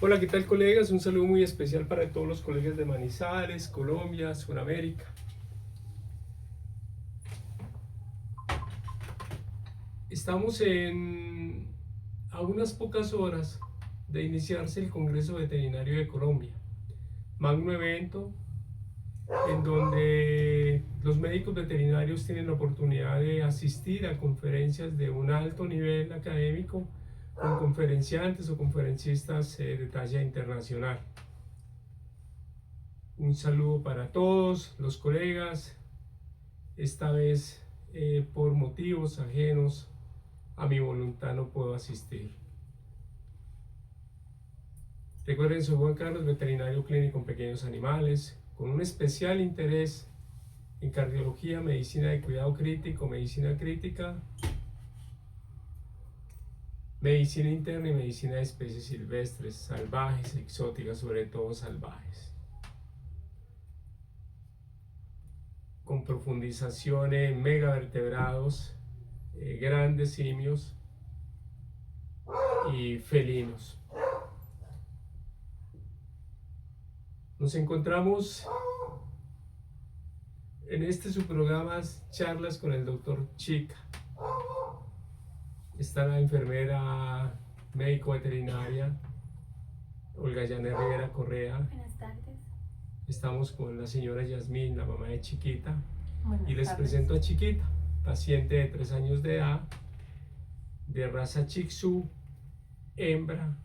Hola, ¿qué tal colegas? Un saludo muy especial para todos los colegas de Manizales, Colombia, Sudamérica. Estamos a unas pocas horas de iniciarse el Congreso Veterinario de Colombia, magno evento en donde los médicos veterinarios tienen la oportunidad de asistir a conferencias de un alto nivel académico con conferenciantes o conferencistas de talla internacional. Un saludo para todos los colegas, esta vez por motivos ajenos a mi voluntad no puedo asistir. Recuerden, soy Juan Carlos, veterinario clínico en pequeños animales, con un especial interés en cardiología, medicina de cuidado crítico, medicina crítica, medicina interna y medicina de especies silvestres, salvajes, exóticas, sobre todo salvajes. Con profundización en megavertebrados, grandes simios y felinos. Nos encontramos en su programa Charlas con el Dr. Chica. Está la enfermera médico veterinaria Olga Yané Rivera Correa. Buenas tardes. Estamos con la señora Yasmín, la mamá de Chiquita. Buenas y les tardes. presento a Chiquita, paciente de 3 años de edad, de raza Shih Tzu, hembra,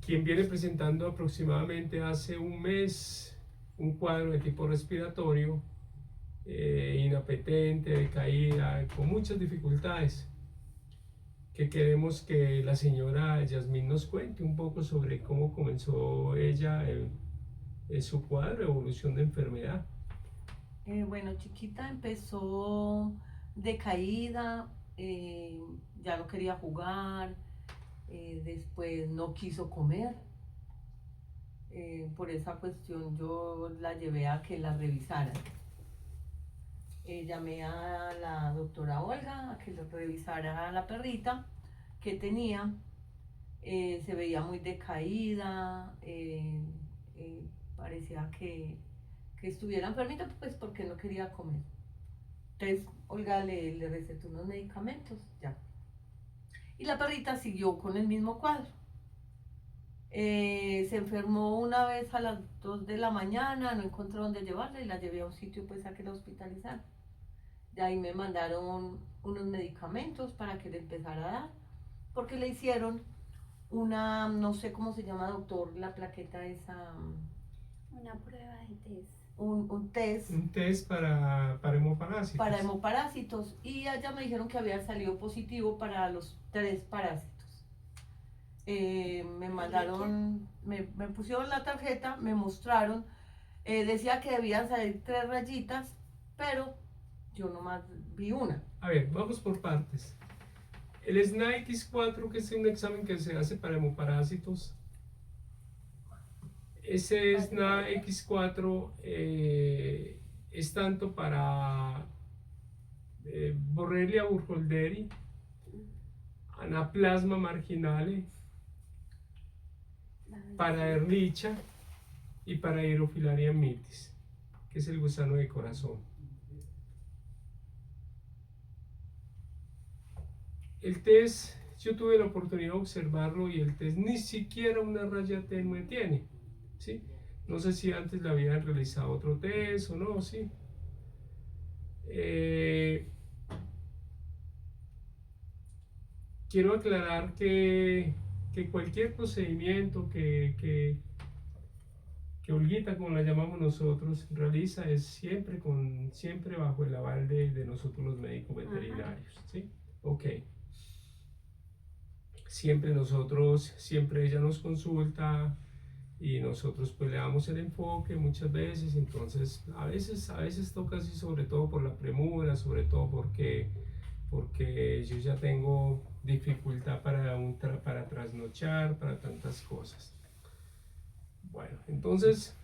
quien viene presentando aproximadamente hace un mes un cuadro de tipo respiratorio, inapetente, decaída, con muchas dificultades, que queremos que la señora Yasmín nos cuente un poco sobre cómo comenzó ella su cuadro, evolución de enfermedad. Bueno, Chiquita empezó decaída, ya no quería jugar, después no quiso comer. Por esa cuestión yo la llevé a que la revisaran. Llamé a la doctora Olga a que le revisara a la perrita que tenía. Se veía muy decaída, parecía que estuviera enfermita, pues porque no quería comer. Entonces Olga le recetó unos medicamentos, ya. Y la perrita siguió con el mismo cuadro. Se enfermó una vez a las 2 de la mañana, no encontré dónde llevarla y la llevé a un sitio pues a que la hospitalizaran. De ahí me mandaron unos medicamentos para que le empezara a dar, porque le hicieron una, no sé cómo se llama, doctor, la plaqueta esa. Una prueba de test. Un test. Un test para hemoparásitos. Para hemoparásitos. Y allá me dijeron que había salido positivo para los 3 parásitos. Me mandaron, me pusieron la tarjeta, me mostraron, decía que debían salir 3 rayitas, pero yo nomás vi una. A ver, vamos por partes. El SNA-X4, que es un examen que se hace para hemoparásitos, ese SNA-X4 es tanto para Borrelia burkholderi, Anaplasma marginale, para Ehrlichia y para Hydrofilaria mitis, que es el gusano de corazón. El test, yo tuve la oportunidad de observarlo y el test ni siquiera una raya tenue tiene, ¿sí? No sé si antes le habían realizado otro test o no, ¿sí? Quiero aclarar que cualquier procedimiento que Olguita, como la llamamos nosotros, realiza es siempre bajo el aval de nosotros los médicos veterinarios, ¿sí? Ok. Siempre ella nos consulta y nosotros pues le damos el enfoque muchas veces, entonces a veces toca así, sobre todo por la premura, sobre todo porque yo ya tengo dificultad para trasnochar, para tantas cosas. Bueno, entonces,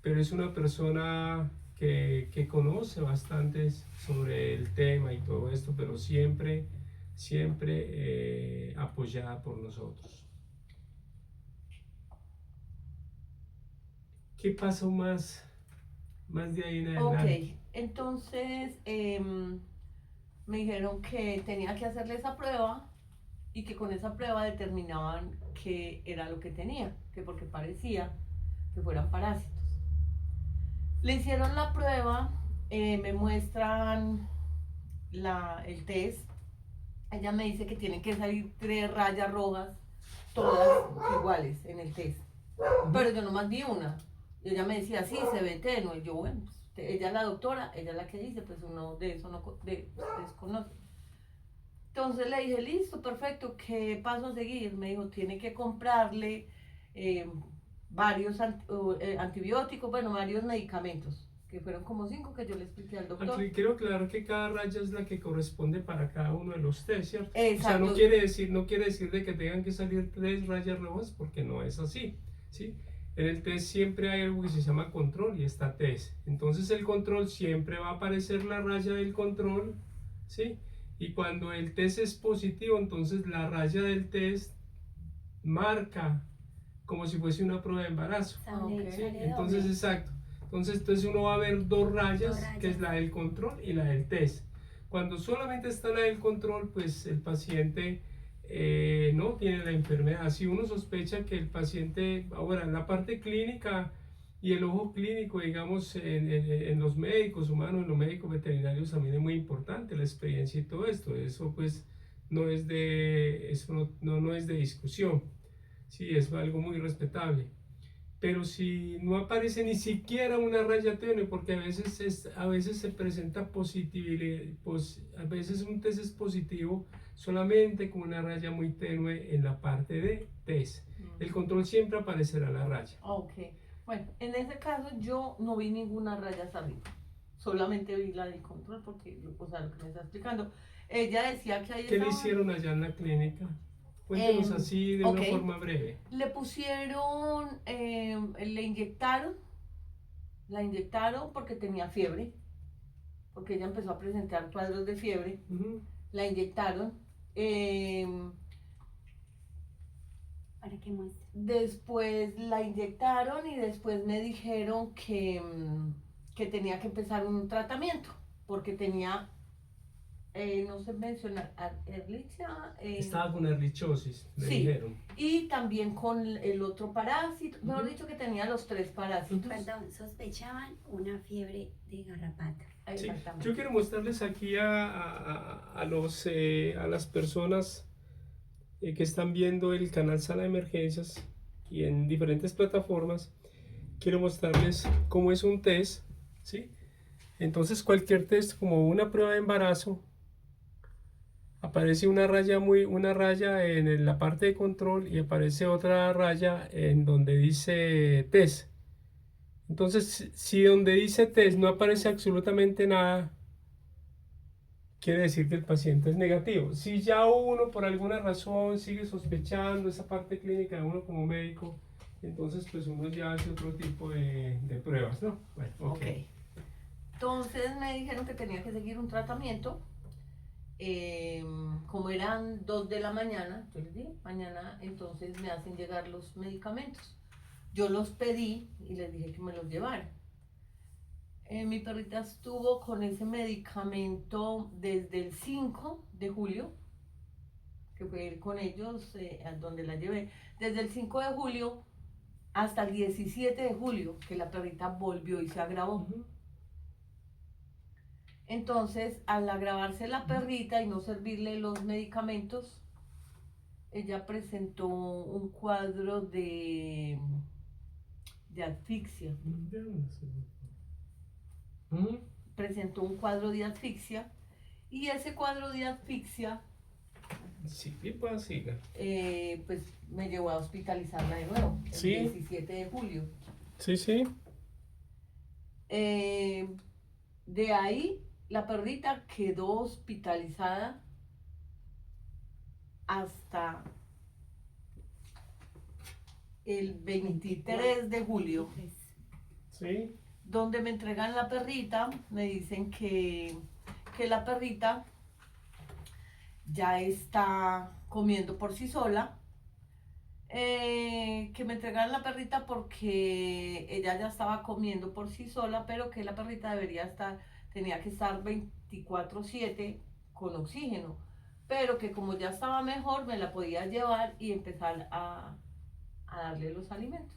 pero es una persona que conoce bastante sobre el tema y todo esto, pero siempre siempre apoyada por nosotros. ¿Qué pasó más de ahí en adelante? Ok, entonces me dijeron que tenía que hacerle esa prueba y que con esa prueba determinaban qué era lo que tenía, que porque parecía que fueran parásitos. Le hicieron la prueba, me muestran el test. Ella me dice que tienen que salir 3 rayas rojas, todas iguales en el test. Pero yo nomás vi una. Y ella me decía, sí, se ve tenue. Y yo, bueno, pues, ella es la doctora, ella es la que dice, pues uno de eso no desconoce. Entonces le dije, listo, perfecto, ¿qué paso a seguir? Me dijo, tiene que comprarle varios antibióticos, bueno, varios medicamentos, que fueron como 5 que yo le expliqué al doctor. Aquí quiero aclarar que cada raya es la que corresponde para cada uno de los test, ¿cierto? Exacto. O sea, no quiere decir de que tengan que salir 3 rayas rojas, porque no es así, ¿sí? En el test siempre hay algo que se llama control y está test. Entonces el control siempre va a aparecer la raya del control, ¿sí? Y cuando el test es positivo, entonces la raya del test marca como si fuese una prueba de embarazo. Sale, ¿Sí? sale Entonces, doble. exacto. Entonces uno va a ver 2 rayas, Dos rayas. que es la del control y la del test. Cuando solamente está la del control, pues el paciente no tiene la enfermedad. Si uno sospecha que el paciente, ahora en la parte clínica y el ojo clínico, digamos, en los médicos humanos, en los médicos veterinarios también es muy importante la experiencia y todo esto. Eso pues no es no es de discusión. Sí, es algo muy respetable. Pero si no aparece ni siquiera una raya tenue, porque a veces se presenta positividad, a veces un test es positivo solamente con una raya muy tenue en la parte de test. El control siempre aparecerá la raya. Ok, bueno, en ese caso yo no vi ninguna raya hacia arriba, solamente vi la del control porque, o sea, lo que me está explicando. Ella decía que ahí ¿Qué le estaban- hicieron allá en la clínica? Cuéntenos así de una ok. forma breve. Le pusieron, la inyectaron porque tenía fiebre, porque ella empezó a presentar cuadros de fiebre, la inyectaron. Para que muestre. Después la inyectaron y después me dijeron que tenía que empezar un tratamiento, porque tenía, no sé mencionar, Ehrlichia, Estaba con erlichosis, me sí. dijeron. Y también con el otro parásito, mejor Ujú. dicho que tenía los 3 parásitos. Perdón, sospechaban una fiebre de garrapata. Sí, Exactamente. yo quiero mostrarles aquí a las personas que están viendo el canal Sala de Emergencias y en diferentes plataformas. Quiero mostrarles cómo es un test, ¿sí? Entonces cualquier test, como una prueba de embarazo, aparece una raya en la parte de control y aparece otra raya en donde dice test. Entonces, si donde dice test no aparece absolutamente nada, quiere decir que el paciente es negativo. Si ya uno por alguna razón sigue sospechando esa parte clínica de uno como médico, entonces pues uno ya hace otro tipo de pruebas, ¿no? Bueno, Ok. Entonces me dijeron que tenía que seguir un tratamiento. Como eran 2 de la mañana, yo les dije, mañana entonces me hacen llegar los medicamentos. Yo los pedí y les dije que me los llevaran. Mi perrita estuvo con ese medicamento desde el 5 de julio, que fue ir con ellos a donde la llevé. Desde el 5 de julio hasta el 17 de julio, que la perrita volvió y se agravó. Entonces, al agravarse la perrita y no servirle los medicamentos, ella presentó un cuadro de asfixia. Presentó un cuadro de asfixia y ese cuadro de asfixia Sí, pues siga. pues me llevó a hospitalizarla de nuevo, el Sí. 17 de julio. Sí, sí. De ahí la perrita quedó hospitalizada hasta el 23 de julio, Sí. donde me entregan la perrita. Me dicen que la perrita ya está comiendo por sí sola. Que me entregaran la perrita porque ella ya estaba comiendo por sí sola, pero que la perrita tenía que estar 24/7 con oxígeno, pero que como ya estaba mejor me la podía llevar y empezar a darle los alimentos.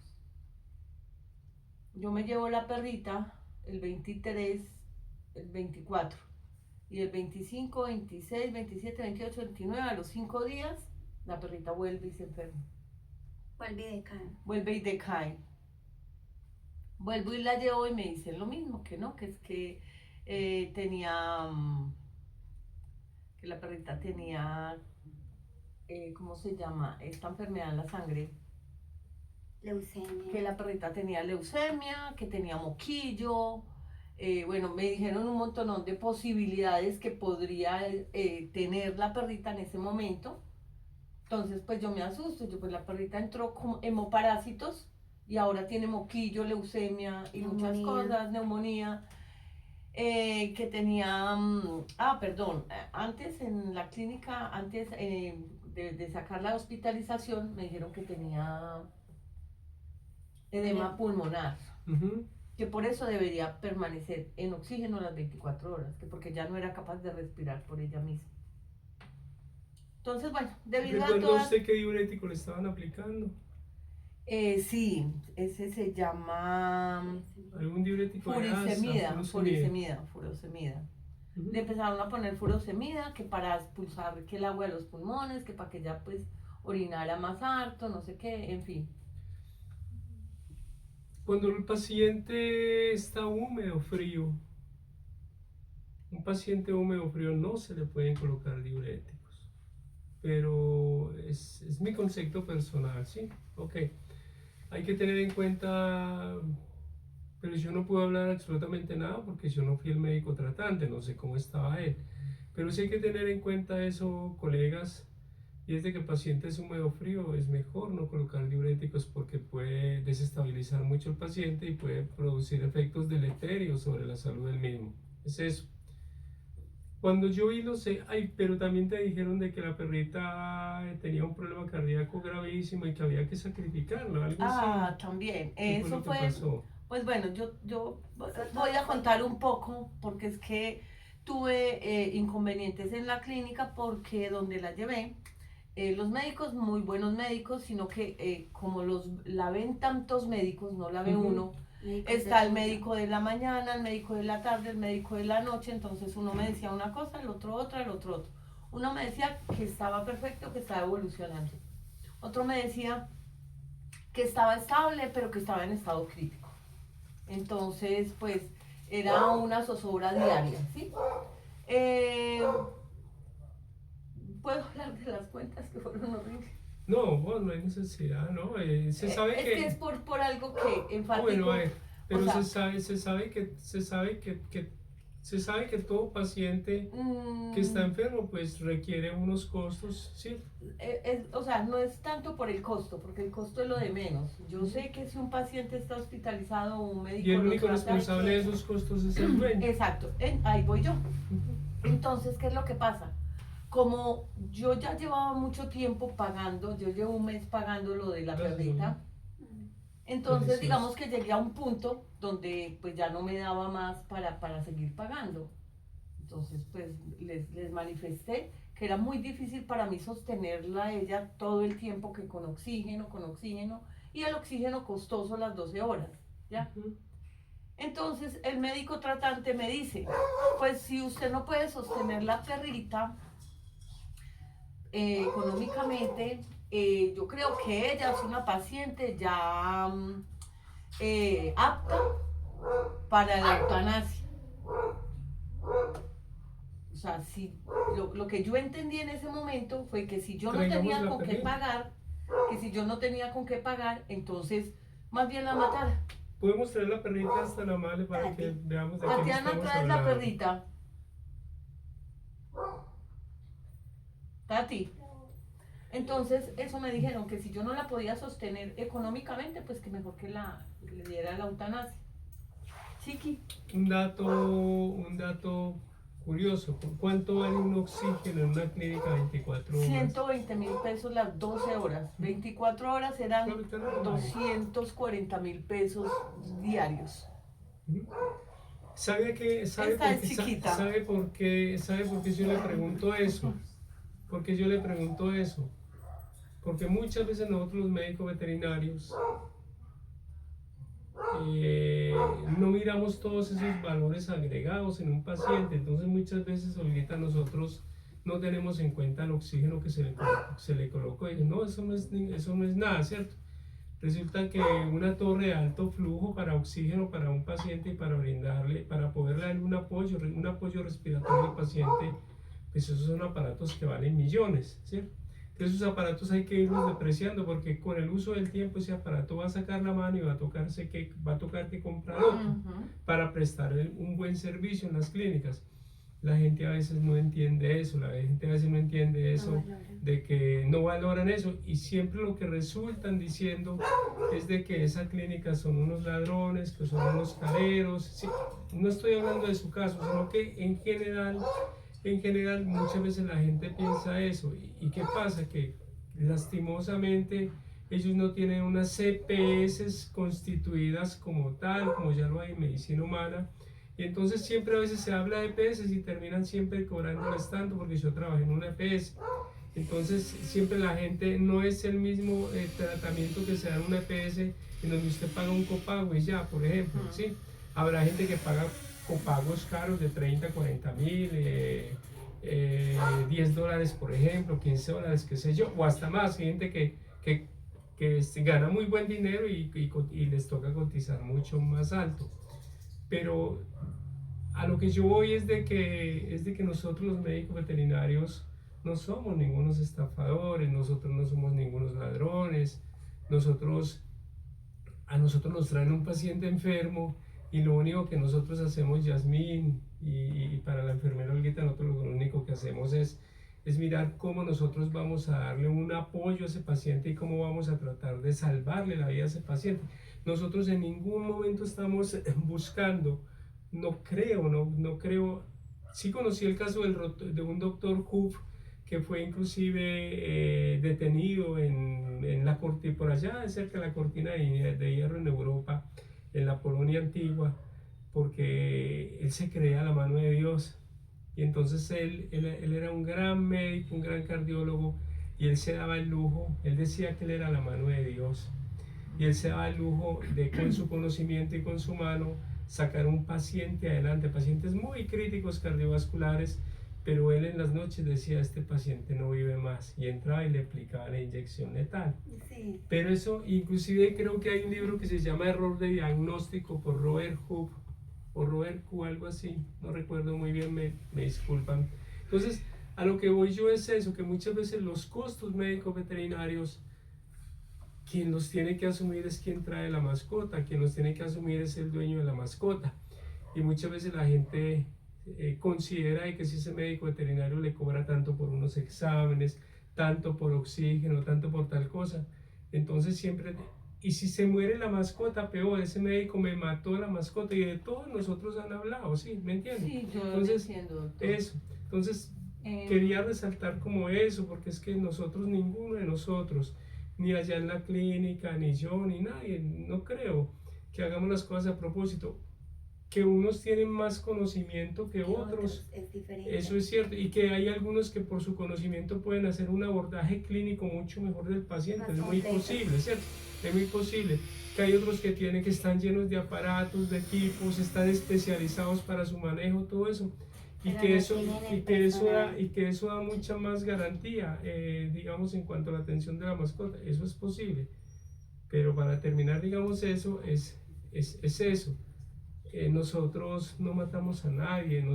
Yo me llevo la perrita el 23, el 24, y el 25, 26, 27, 28, 29, a los 5 días, la perrita vuelve y se enferma. Vuelve y decae. Vuelve y decae. Vuelvo y la llevo y me dicen lo mismo, que no, que es que tenía, que la perrita tenía, ¿cómo se llama? Esta enfermedad en la sangre. Leucemia. Que la perrita tenía leucemia, que tenía moquillo. Bueno, me dijeron un montón de posibilidades que podría tener la perrita en ese momento. Entonces, pues yo me asusto. Pues la perrita entró con hemoparásitos y ahora tiene moquillo, leucemia y muchas cosas, neumonía. Que tenía, perdón, antes en la clínica, antes de sacar la hospitalización, me dijeron que tenía edema pulmonar, que por eso debería permanecer en oxígeno las 24 horas, que porque ya no era capaz de respirar por ella misma. Entonces, bueno, debido a ¿Recuerda todas... usted qué diurético le estaban aplicando? Sí, ese se llama ¿Algún diurético de asa? furosemida. Le empezaron a poner furosemida, que para expulsar que el agua de los pulmones, que para que ella pues orinara más harto, no sé qué, en fin. Cuando el paciente está húmedo, frío, un paciente húmedo, frío, no se le pueden colocar diuréticos, pero es mi concepto personal, ¿sí? Ok, hay que tener en cuenta, pero yo no puedo hablar absolutamente nada porque yo no fui el médico tratante, no sé cómo estaba él, pero sí hay que tener en cuenta eso, colegas. Y es de que el paciente es húmedo frío, es mejor no colocar diuréticos porque puede desestabilizar mucho al paciente y puede producir efectos deleterios sobre la salud del mismo. Es eso. Cuando yo vi lo sé, ay, pero también te dijeron de que la perrita tenía un problema cardíaco gravísimo y que había que sacrificarla, algo así. También. ¿Qué fue Eso lo que fue, pasó? pues bueno, yo voy a contar un poco porque es que tuve inconvenientes en la clínica porque donde la llevé, los médicos, muy buenos médicos, sino que como la ven tantos médicos, no la ve uno, está el médico de la mañana, el médico de la tarde, el médico de la noche, entonces uno me decía una cosa, el otro otra, el otro otro. Uno me decía que estaba perfecto, que estaba evolucionando. Otro me decía que estaba estable, pero que estaba en estado crítico. Entonces, pues, era una zozobra diaria, ¿sí? Puedo hablar de las cuentas que fueron horribles. No, bueno, no hay necesidad, ¿no? Se sabe es que es por algo que enfático. Bueno, pero o sea, se sabe que todo paciente que está enfermo pues requiere unos costos, ¿sí? O sea, no es tanto por el costo, porque el costo es lo de menos. Yo sé que si un paciente está hospitalizado o un médico... Y el único responsable de esos costos es el dueño. Exacto, ahí voy yo. Entonces, ¿qué es lo que pasa? Como yo ya llevaba mucho tiempo pagando, yo llevo un mes pagando lo de la perrita, entonces digamos que llegué a un punto donde pues ya no me daba más para seguir pagando. Entonces pues les manifesté que era muy difícil para mí sostenerla a ella todo el tiempo, que con oxígeno, y el oxígeno costoso las 12 horas, ¿ya? Entonces el médico tratante me dice, pues si usted no puede sostener la perrita económicamente, yo creo que ella es una paciente ya apta para la eutanasia. O sea, si, lo que yo entendí en ese momento fue que si yo no tenía con qué pagar, entonces más bien la matara. Podemos traer la perrita hasta la madre para que veamos de qué estamos hablando. Tatiana, traes la perrita. Tati. Entonces, eso me dijeron, que si yo no la podía sostener económicamente, pues que mejor que le diera la eutanasia. Chiqui. Un dato curioso, ¿cuánto vale un oxígeno en una clínica 24 horas? 120.000 pesos las 12 horas. 24 horas eran Ahorita no. 240.000 pesos diarios. ¿Sabe qué? Esta es chiquita. ¿Sabe por qué yo le pregunto eso? Porque yo le pregunto eso. Porque muchas veces nosotros los médicos veterinarios no miramos todos esos valores agregados en un paciente. Entonces muchas veces ahorita nosotros no tenemos en cuenta el oxígeno que se le colocó. Y no, eso no es nada, ¿cierto? Resulta que una torre de alto flujo para oxígeno para un paciente y para brindarle, para poderle dar un apoyo respiratorio al paciente, pues esos son aparatos que valen millones, ¿cierto? Entonces esos aparatos hay que irlos depreciando porque con el uso del tiempo ese aparato va a sacar la mano y va a tocar que comprar otro para prestar un buen servicio en las clínicas. La gente a veces no entiende eso, de que no valoran eso, y siempre lo que resultan diciendo es de que esa clínica son unos ladrones, que son unos careros. Sí, no estoy hablando de su caso, sino que en general muchas veces la gente piensa eso. ¿Y qué pasa? Que lastimosamente ellos no tienen unas CPS constituidas como tal, como ya lo hay en medicina humana. Y entonces siempre a veces se habla de EPS y terminan siempre cobrándoles tanto, porque yo trabajé en una EPS. Entonces siempre la gente no es el mismo tratamiento que se da en una EPS en donde usted paga un copago y ya, por ejemplo, ¿sí? Habrá gente que paga copagos caros de 30, 40 mil, $10 por ejemplo, $15, qué sé yo, o hasta más. Hay gente que gana muy buen dinero y les toca cotizar mucho más alto. Pero a lo que yo voy es de que nosotros los médicos veterinarios no somos ningunos estafadores, nosotros no somos ningunos ladrones. A nosotros nos traen un paciente enfermo y lo único que nosotros hacemos, Yasmín, y para la enfermera Olguita, nosotros lo único que hacemos es mirar cómo nosotros vamos a darle un apoyo a ese paciente y cómo vamos a tratar de salvarle la vida a ese paciente. Nosotros en ningún momento estamos buscando, no creo. Sí conocí el caso de un doctor Huff que fue inclusive detenido en la cortina, por allá cerca de la cortina de hierro en Europa, en la Polonia antigua, porque él se creía la mano de Dios. Y entonces él era un gran médico, un gran cardiólogo, y él se daba el lujo, él decía que él era la mano de Dios. Y él se daba el lujo de, con su conocimiento y con su mano, sacar un paciente adelante, pacientes muy críticos cardiovasculares, pero él en las noches decía, este paciente no vive más, y entraba y le aplicaba la inyección letal. Sí. Pero eso, inclusive creo que hay un libro que se llama Error de Diagnóstico por Robert Huff, o Robert Q, algo así, no recuerdo muy bien, me disculpan. Entonces, a lo que voy yo es eso, que muchas veces los costos médicos veterinarios, quien los tiene que asumir es quien trae la mascota, quien los tiene que asumir es el dueño de la mascota. Y muchas veces la gente considera que si ese médico veterinario le cobra tanto por unos exámenes, tanto por oxígeno, tanto por tal cosa, entonces siempre... Y si se muere la mascota, peor, ese médico me mató la mascota, y de todos nosotros han hablado, ¿sí? ¿Me entiendes? Sí, yo entonces, entiendo, doctor. Eso, entonces quería resaltar como eso, porque es que nosotros, ninguno de nosotros, ni allá en la clínica, ni yo, ni nadie, no creo que hagamos las cosas a propósito. Que unos tienen más conocimiento que otros, es diferente. Eso es cierto, y que hay algunos que por su conocimiento pueden hacer un abordaje clínico mucho mejor del paciente, es muy posible, ¿cierto? Es muy posible. Que hay otros que están llenos de aparatos, de equipos, están especializados para su manejo, todo eso, y que eso da mucha más garantía, digamos, en cuanto a la atención de la mascota. Eso es posible, pero para terminar, digamos, eso es eso. Nosotros no matamos a nadie,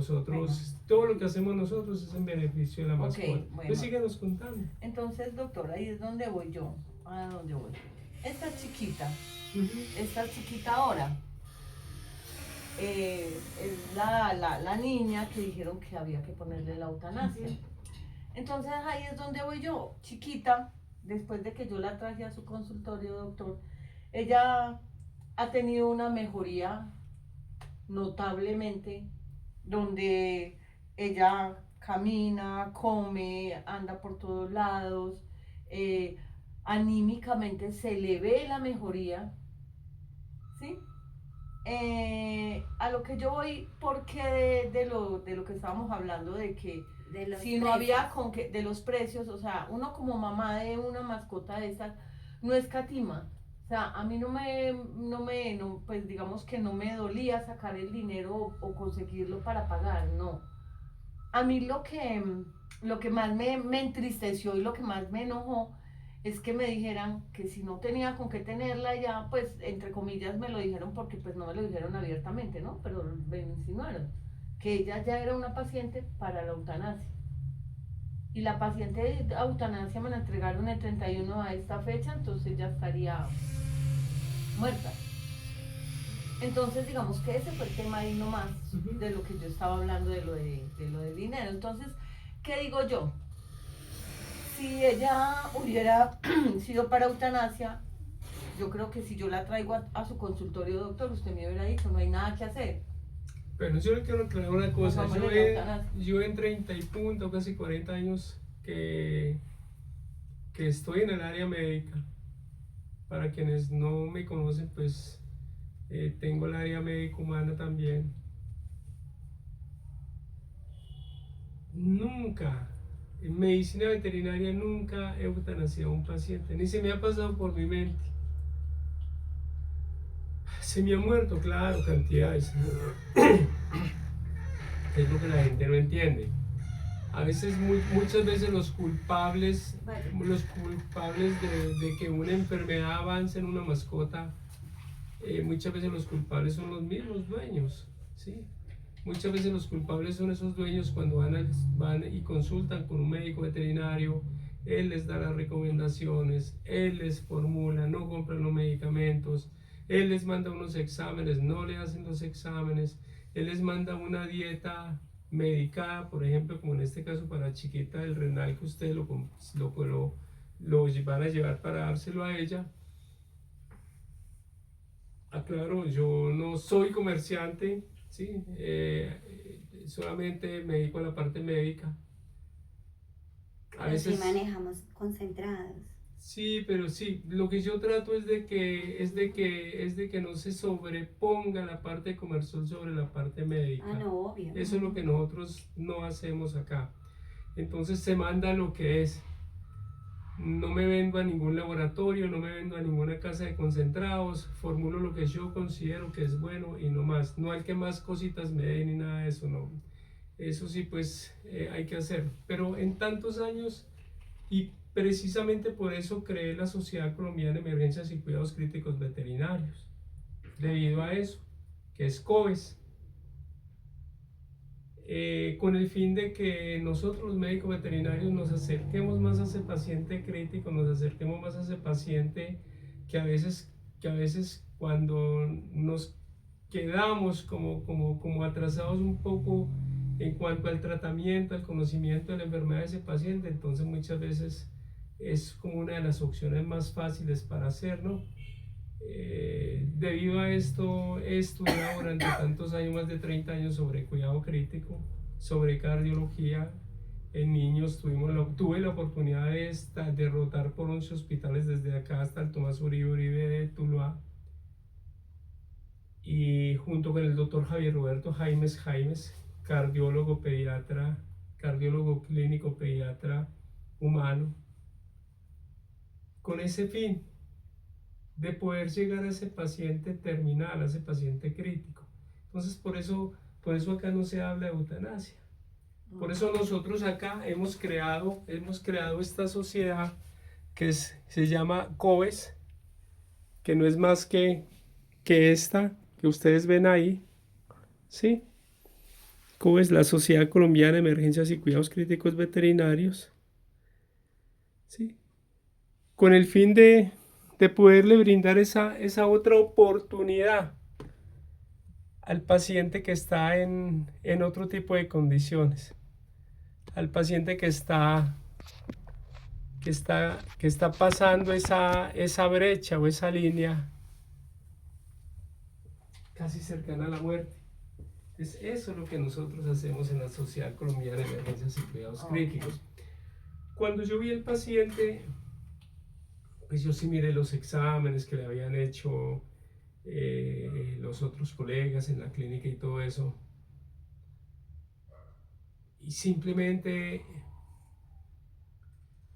todo lo que hacemos nosotros es en beneficio de la mascota. Bueno. Pues síguenos contando. Entonces, doctor, ahí es donde voy yo. ¿A dónde voy? Esta chiquita ahora, es la niña que dijeron que había que ponerle la eutanasia. Entonces ahí es donde voy yo. Chiquita, después de que yo la traje a su consultorio, doctor, ella ha tenido una mejoría notablemente, donde ella camina, come, anda por todos lados, anímicamente se le ve la mejoría, ¿sí? A lo que yo voy, porque de lo que estábamos hablando, de que De los si no precios. había con que, de los precios, o sea, uno como mamá de una mascota de estas, no escatima. O sea, a mí pues digamos que no me dolía sacar el dinero o conseguirlo para pagar, no. A mí lo que más me entristeció y lo que más me enojó es que me dijeran que si no tenía con qué tenerla ya, pues entre comillas me lo dijeron porque pues no me lo dijeron abiertamente, ¿no? Pero me insinuaron que ella ya era una paciente para la eutanasia. Y la paciente de eutanasia me la entregaron el 31 a esta fecha, entonces ya estaría muerta. Entonces digamos que ese fue el tema ahí nomás de lo que yo estaba hablando de lo del dinero. Entonces, ¿qué digo yo? Si ella hubiera sido para eutanasia, yo creo que si yo la traigo a su consultorio, doctor, usted me hubiera dicho, no hay nada que hacer. Pero yo le quiero aclarar una cosa, Pongámosle la eutanasia. yo en 30 y punto, casi 40 años que estoy en el área médica. Para quienes no me conocen, pues tengo el área médico humana también. Nunca, en medicina veterinaria, nunca he eutanasiado a un paciente, ni se me ha pasado por mi mente. Se me ha muerto, claro, cantidades. Es lo que la gente no entiende. A veces, muchas veces los culpables de que una enfermedad avance en una mascota, muchas veces los culpables son los mismos dueños, ¿sí? Muchas veces los culpables son esos dueños cuando van y consultan con un médico veterinario, él les da las recomendaciones, él les formula, no compran los medicamentos, él les manda unos exámenes, no le hacen los exámenes, él les manda una dieta medicada, por ejemplo, como en este caso para Chiquita del renal, que ustedes lo van a llevar para dárselo a ella. Aclaro, yo no soy comerciante, ¿sí? Solamente me dedico a la parte médica. Pero sí manejamos concentrados. Sí, pero sí, lo que yo trato es de que no se sobreponga la parte comercial sobre la parte médica. Ah, no, obvio. Eso es lo que nosotros no hacemos acá. Entonces se manda lo que es. No me vendo a ningún laboratorio, no me vendo a ninguna casa de concentrados, formulo lo que yo considero que es bueno y no más. No hay que más cositas me den ni nada de eso, no. Eso sí, pues hay que hacer. Pero en tantos años, y precisamente por eso creé la Sociedad Colombiana de Emergencias y Cuidados Críticos Veterinarios, debido a eso, que es COVES. Con el fin de que nosotros los médicos veterinarios nos acerquemos más a ese paciente crítico, nos acerquemos más a ese paciente que a veces cuando nos quedamos como atrasados un poco en cuanto al tratamiento, al conocimiento de la enfermedad de ese paciente, entonces muchas veces es como una de las opciones más fáciles para hacerlo. Debido a esto he estudiado durante tantos años, más de 30 años, sobre cuidado crítico, sobre cardiología en niños. Tuve la oportunidad de rotar por 11 hospitales desde acá hasta el Tomás Uribe de Tuluá, y junto con el doctor Javier Roberto Jaimes, cardiólogo pediatra, cardiólogo clínico pediatra humano, con ese fin de poder llegar a ese paciente terminal, a ese paciente crítico. Entonces por eso acá no se habla de eutanasia. Por eso nosotros acá hemos creado esta sociedad que se llama COVES, que no es más que esta que ustedes ven ahí, ¿sí? COVES, la Sociedad Colombiana de Emergencias y Cuidados Críticos Veterinarios, ¿sí? Con el fin de poderle brindar esa otra oportunidad al paciente que está en otro tipo de condiciones, al paciente que está pasando esa brecha o esa línea casi cercana a la muerte. Es eso lo que nosotros hacemos en la Sociedad Colombiana de Emergencias y Cuidados Críticos. Cuando yo vi el paciente, pues yo sí miré los exámenes que le habían hecho los otros colegas en la clínica y todo eso. Y simplemente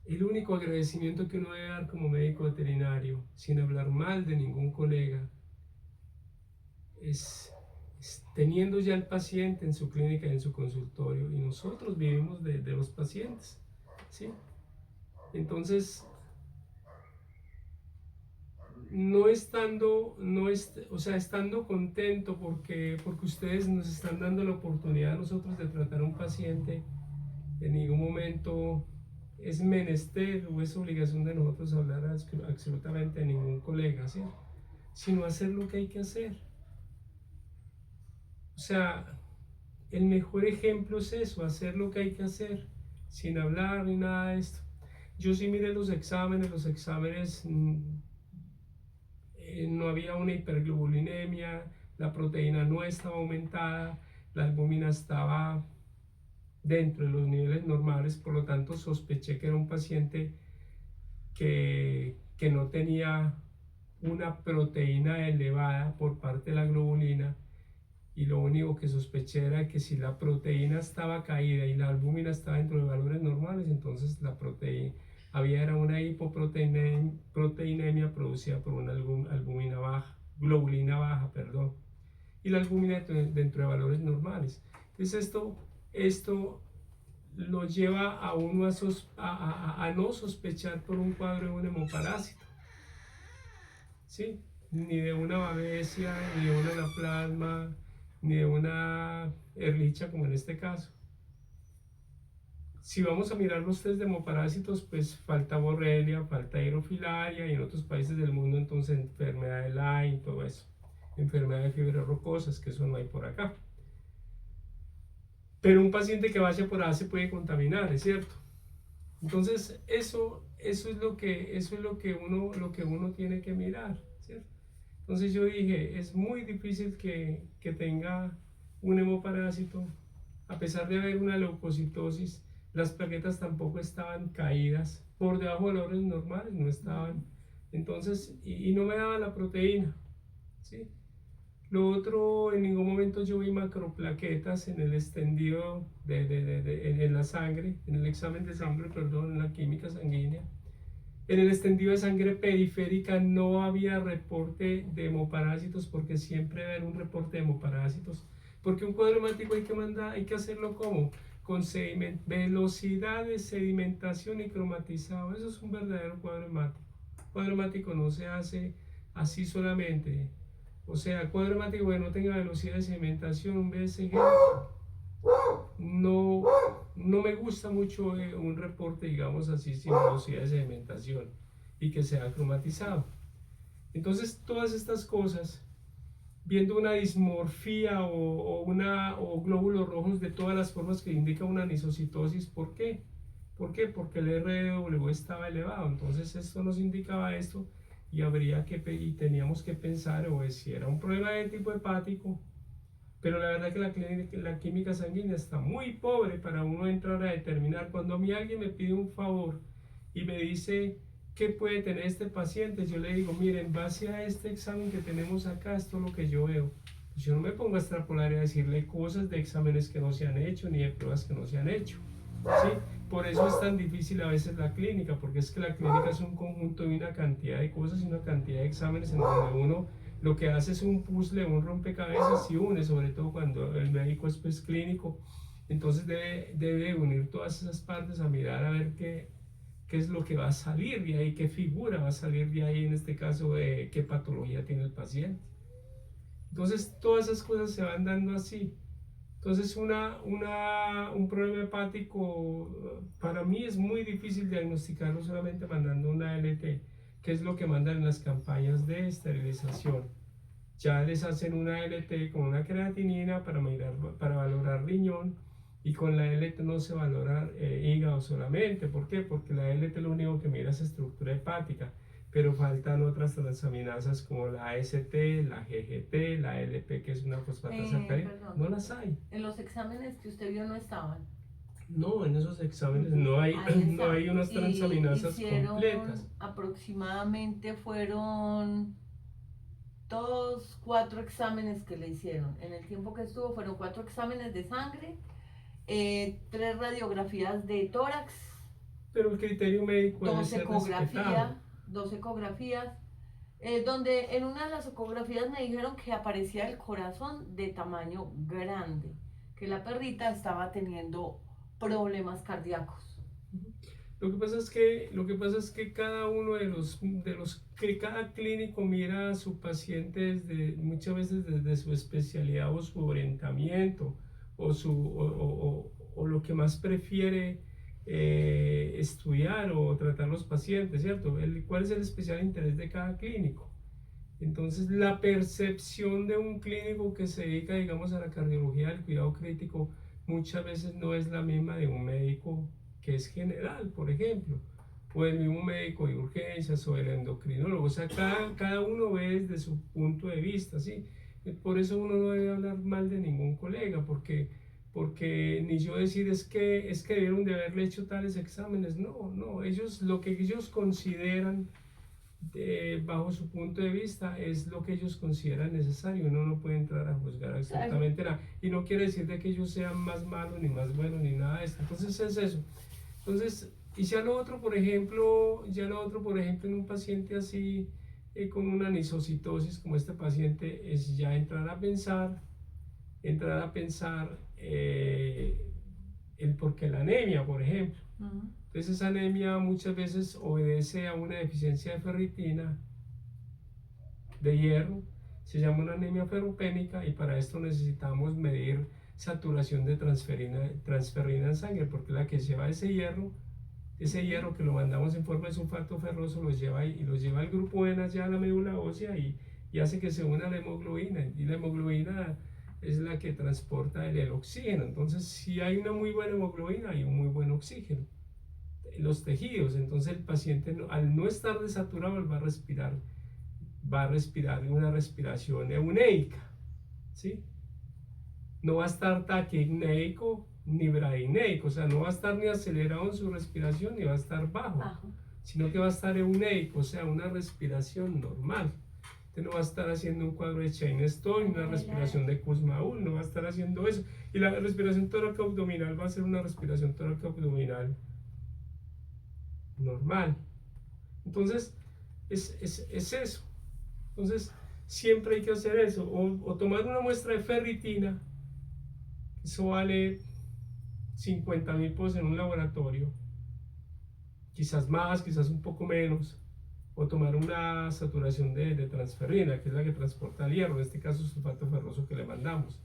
el único agradecimiento que uno debe dar como médico veterinario, sin hablar mal de ningún colega, es teniendo ya el paciente en su clínica y en su consultorio, y nosotros vivimos de los pacientes, ¿sí? Entonces, estando contento porque ustedes nos están dando la oportunidad a nosotros de tratar a un paciente, en ningún momento es menester o es obligación de nosotros hablar absolutamente a ningún colega, ¿sí? Sino hacer lo que hay que hacer. O sea, el mejor ejemplo es eso, hacer lo que hay que hacer, sin hablar ni nada de esto. Yo sí miré los exámenes no había una hiperglobulinemia, la proteína no estaba aumentada, la albúmina estaba dentro de los niveles normales, por lo tanto sospeché que era un paciente que no tenía una proteína elevada por parte de la globulina, y lo único que sospeché era que si la proteína estaba caída y la albúmina estaba dentro de valores normales, entonces era una hipoproteinemia producida por una albúmina baja, globulina baja, perdón, y la albúmina dentro de valores normales. Entonces esto lo lleva a uno a no sospechar por un cuadro de un hemoparásito, ¿sí? Ni de una babesia, ni de una anaplasma, ni de una Ehrlichia, como en este caso. Si vamos a mirar los test de hemoparásitos, pues falta borrelia, falta aerofilaria, y en otros países del mundo entonces enfermedad de Lyme, todo eso, enfermedad de fibras rocosas, que eso no hay por acá. Pero un paciente que vaya por ahí se puede contaminar, ¿es cierto? Entonces eso es lo que uno tiene que mirar, ¿cierto? Entonces yo dije, es muy difícil que tenga un hemoparásito, a pesar de haber una leucocitosis, las plaquetas tampoco estaban caídas, por debajo de valores normales no estaban, entonces, y no me daba la proteína, ¿sí? Lo otro, en ningún momento yo vi macroplaquetas en el extendido en la sangre, en el examen de sangre, perdón, en la química sanguínea. En el extendido de sangre periférica no había reporte de hemoparásitos, porque siempre debe haber un reporte de hemoparásitos, porque un cuadro hemático hay que hacerlo como con velocidad de sedimentación y cromatizado. Eso es un verdadero cuadro hemático. Cuadro hemático no se hace así solamente. O sea, cuadro hemático que no tenga velocidad de sedimentación, un BSG, no me gusta mucho un reporte, digamos así, sin velocidad de sedimentación y que sea cromatizado. Entonces, todas estas cosas, viendo una dismorfía o glóbulos rojos de todas las formas que indican una anisocitosis, ¿por qué? ¿Por qué? Porque el RW estaba elevado. Entonces, esto nos indicaba esto, y teníamos que pensar o si era un problema de tipo hepático, pero la verdad que la química sanguínea está muy pobre para uno entrar a determinar. Cuando a mí alguien me pide un favor y me dice qué puede tener este paciente, yo le digo, mire, en base a este examen que tenemos acá, esto es lo que yo veo. Pues yo no me pongo a extrapolar y a decirle cosas de exámenes que no se han hecho ni de pruebas que no se han hecho, ¿sí? Por eso es tan difícil a veces la clínica, porque es que la clínica es un conjunto de una cantidad de cosas y una cantidad de exámenes en donde uno lo que hace es un puzzle, un rompecabezas, y une, sobre todo cuando el médico es pues clínico. Entonces debe unir todas esas partes a mirar a ver qué es lo que va a salir de ahí, qué figura va a salir de ahí, en este caso, qué patología tiene el paciente. Entonces todas esas cosas se van dando así. Entonces un problema hepático para mí es muy difícil diagnosticarlo solamente mandando una ALT, que es lo que mandan en las campañas de esterilización. Ya les hacen una ALT con una creatinina para valorar riñón, y con la ALT no se valora hígado solamente. ¿Por qué? Porque la ALT lo único que mira es estructura hepática, pero faltan otras transaminasas como la AST, la GGT, la LP, que es una fosfatosacárida, Perdón, no las hay. en los exámenes que usted vio no estaban. No, en esos exámenes no hay, Ahí no está. hay unas Y transaminasas hicieron completas. aproximadamente fueron 4 exámenes que le hicieron. En el tiempo que estuvo fueron 4 exámenes de sangre, 3 radiografías de tórax, Pero el criterio médico debe 2 ser respetado. ecografías, donde en una de las ecografías me dijeron que aparecía el corazón de tamaño grande, que la perrita estaba teniendo problemas cardíacos. Lo que pasa es que cada uno que cada clínico mira a su paciente muchas veces desde su especialidad o su orientamiento o lo que más prefiere estudiar o tratar los pacientes, ¿cierto? ¿Cuál es el especial interés de cada clínico? Entonces, la percepción de un clínico que se dedica, digamos, a la cardiología, al cuidado crítico, muchas veces no es la misma de un médico que es general, por ejemplo, o el mismo médico de urgencias o el endocrinólogo. O sea, cada uno ve desde su punto de vista, ¿sí? Por eso uno no debe hablar mal de ningún colega, porque ni yo decir es que debieron de haberle hecho tales exámenes. No, no, lo que ellos consideran bajo su punto de vista es lo que ellos consideran necesario. Uno no puede entrar a juzgar absolutamente nada, y no quiere decir de que ellos sean más malos ni más buenos ni nada de esto. Entonces es eso. Entonces, y ya lo otro, por ejemplo, en un paciente así con una anisocitosis como este paciente, es ya entrar a pensar el por qué la anemia, por ejemplo. Entonces esa anemia muchas veces obedece a una deficiencia de ferritina, de hierro, se llama una anemia ferropénica, y para esto necesitamos medir saturación de transferrina en sangre, porque la que lleva ese hierro que lo mandamos en forma de sulfato ferroso, lo lleva al grupo venas ya a la médula ósea, y hace que se una la hemoglobina, y la hemoglobina es la que transporta el oxígeno. Entonces, si hay una muy buena hemoglobina, hay un muy buen oxígeno en los tejidos. Entonces el paciente al no estar desaturado, él va a respirar una respiración euneica, ¿sí? No va a estar taquipneico ni bradineico, o sea, no va a estar ni acelerado en su respiración ni va a estar bajo, sino que va a estar euneico, o sea, una respiración normal. Usted no va a estar haciendo un cuadro de Cheyne-Stokes, una respiración de Kussmaul, no va a estar haciendo eso. Y la respiración tóraco-abdominal va a ser una respiración tóraco-abdominal normal. Entonces, es eso. Entonces, siempre hay que hacer eso, o tomar una muestra de ferritina, eso vale 50.000 pesos en un laboratorio, quizás más, quizás un poco menos, o tomar una saturación de transferrina, que es la que transporta el hierro, en este caso sulfato ferroso que le mandamos.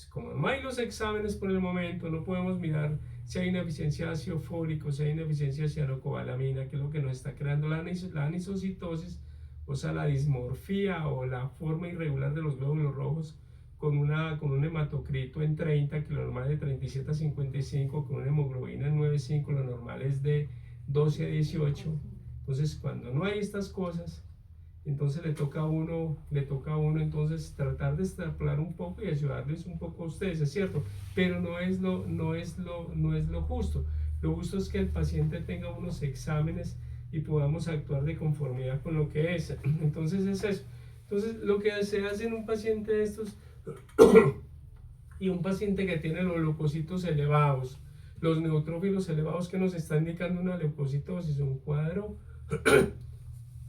Como no hay los exámenes por el momento, no podemos mirar si hay una deficiencia de ácido fólico, si hay una deficiencia de cianocobalamina, que es lo que nos está creando la anisocitosis, o sea, la dismorfía o la forma irregular de los glóbulos rojos, con un hematocrito en 30, que lo normal es de 37 a 55, con una hemoglobina en 9,5, lo normal es de 12 a 18. Entonces, cuando no hay estas cosas, entonces le toca a uno entonces tratar de extrapolar un poco y ayudarles un poco a ustedes, es cierto, pero no es lo justo. Lo justo es que el paciente tenga unos exámenes y podamos actuar de conformidad con lo que es. Entonces es eso. Entonces lo que se hace en un paciente de estos y un paciente que tiene los leucocitos elevados, los neutrófilos elevados, que nos está indicando una leucocitosis, un cuadro.